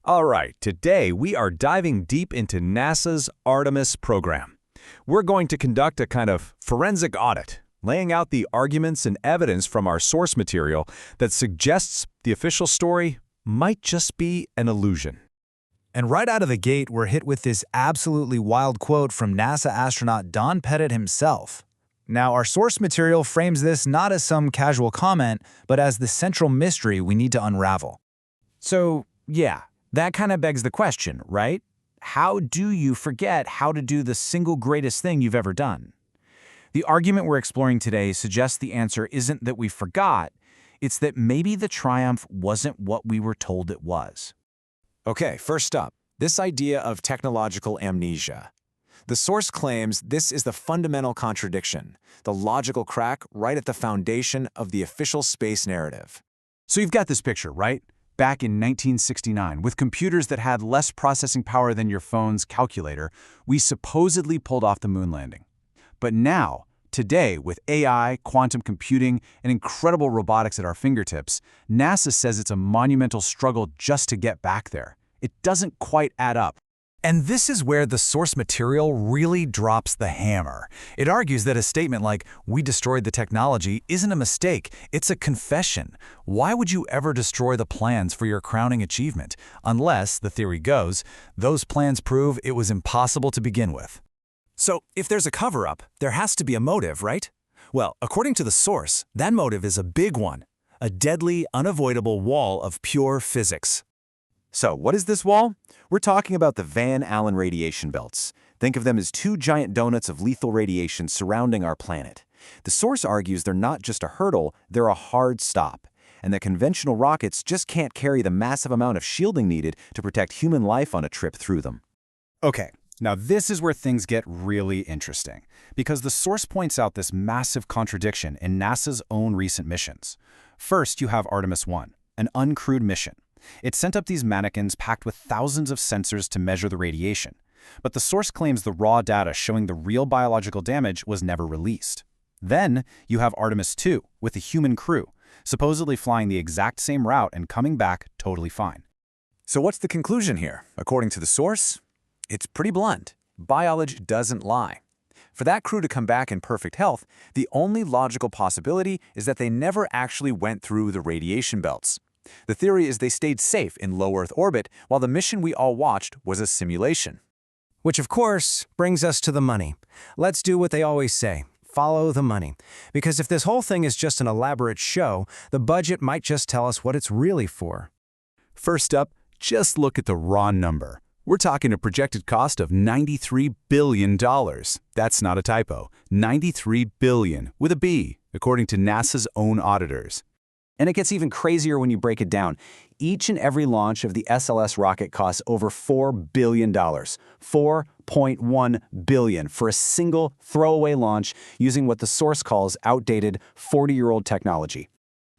All right, today we are diving deep into NASA's Artemis program. We're going to conduct a kind of forensic audit, laying out the arguments and evidence from our source material that suggests the official story might just be an illusion. And right out of the gate, we're hit with this absolutely wild quote from NASA astronaut Don Pettit himself. Now, our source material frames this not as some casual comment, but as the central mystery we need to unravel. So, yeah, that kind of begs the question, right? How do you forget how to do the single greatest thing you've ever done? The argument we're exploring today suggests the answer isn't that we forgot, it's that maybe the triumph wasn't what we were told it was. Okay, first up, this idea of technological amnesia. The source claims this is the fundamental contradiction, the logical crack right at the foundation of the official space narrative. So you've got this picture, right? Back in 1969, with computers that had less processing power than your phone's calculator, we supposedly pulled off the moon landing. But now, today, with AI, quantum computing, and incredible robotics at our fingertips, NASA says it's a monumental struggle just to get back there. It doesn't quite add up. And this is where the source material really drops the hammer. It argues that a statement like, "we destroyed the technology," isn't a mistake, it's a confession. Why would you ever destroy the plans for your crowning achievement? Unless, the theory goes, those plans prove it was impossible to begin with. So, if there's a cover-up, there has to be a motive, right? Well, according to the source, that motive is a big one, a deadly, unavoidable wall of pure physics. So, what is this wall? We're talking about the Van Allen radiation belts. Think of them as two giant donuts of lethal radiation surrounding our planet. The source argues they're not just a hurdle, they're a hard stop, and that conventional rockets just can't carry the massive amount of shielding needed to protect human life on a trip through them. Okay, now this is where things get really interesting, because the source points out this massive contradiction in NASA's own recent missions. First, you have Artemis 1, an uncrewed mission. It sent up these mannequins packed with thousands of sensors to measure the radiation. But the source claims the raw data showing the real biological damage was never released. Then, you have Artemis 2 with a human crew, supposedly flying the exact same route and coming back totally fine. So what's the conclusion here? According to the source, it's pretty blunt. Biology doesn't lie. For that crew to come back in perfect health, the only logical possibility is that they never actually went through the radiation belts. The theory is they stayed safe in low Earth orbit while the mission we all watched was a simulation. Which, of course, brings us to the money. Let's do what they always say, follow the money. Because if this whole thing is just an elaborate show, the budget might just tell us what it's really for. First up, just look at the raw number. We're talking a projected cost of $93 billion. That's not a typo. $93 billion, with a B, according to NASA's own auditors. And it gets even crazier when you break it down. Each and every launch of the SLS rocket costs over $4 billion. $4.1 billion for a single throwaway launch using what the source calls outdated 40-year-old technology.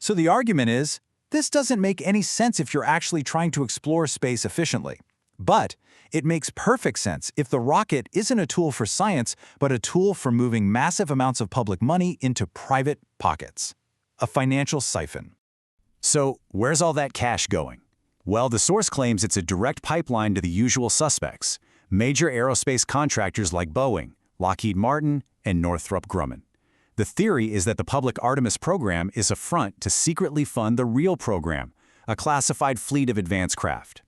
So the argument is, this doesn't make any sense if you're actually trying to explore space efficiently. But it makes perfect sense if the rocket isn't a tool for science, but a tool for moving massive amounts of public money into private pockets. A financial siphon. So, where's all that cash going? Well, the source claims it's a direct pipeline to the usual suspects, major aerospace contractors like Boeing, Lockheed Martin, and Northrop Grumman. The theory is that the public Artemis program is a front to secretly fund the real program, a classified fleet of advanced craft.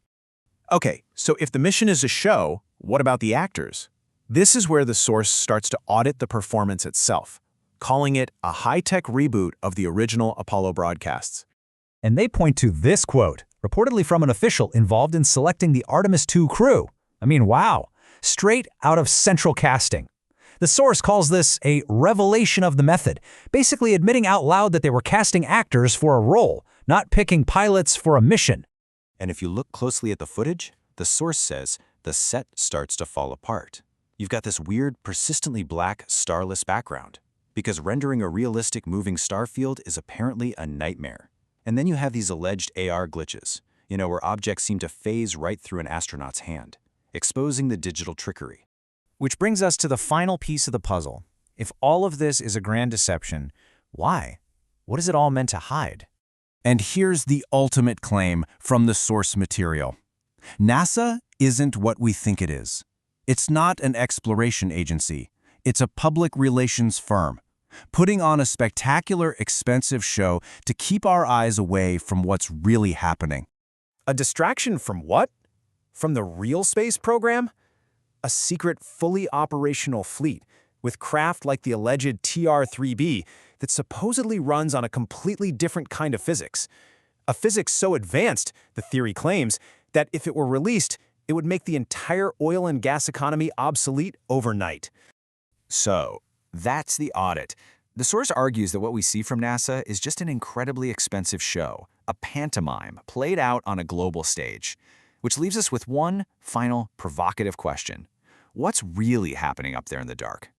Okay, so if the mission is a show, what about the actors? This is where the source starts to audit the performance itself, calling it a high-tech reboot of the original Apollo broadcasts. And they point to this quote, reportedly from an official involved in selecting the Artemis 2 crew. I mean, wow, straight out of central casting. The source calls this a revelation of the method, basically admitting out loud that they were casting actors for a role, not picking pilots for a mission. And if you look closely at the footage, the source says the set starts to fall apart. You've got this weird, persistently black, starless background, because rendering a realistic moving star field is apparently a nightmare. And then you have these alleged AR glitches, where objects seem to phase right through an astronaut's hand, exposing the digital trickery. Which brings us to the final piece of the puzzle. If all of this is a grand deception, why? What is it all meant to hide? And here's the ultimate claim from the source material. NASA isn't what we think it is. It's not an exploration agency. It's a public relations firm, putting on a spectacular, expensive show to keep our eyes away from what's really happening. A distraction from what? From the real space program? A secret, fully operational fleet with craft like the alleged TR-3B that supposedly runs on a completely different kind of physics. A physics so advanced, the theory claims, that if it were released, it would make the entire oil and gas economy obsolete overnight. So, that's the audit. The source argues that what we see from NASA is just an incredibly expensive show, a pantomime played out on a global stage. Which leaves us with one final provocative question. What's really happening up there in the dark?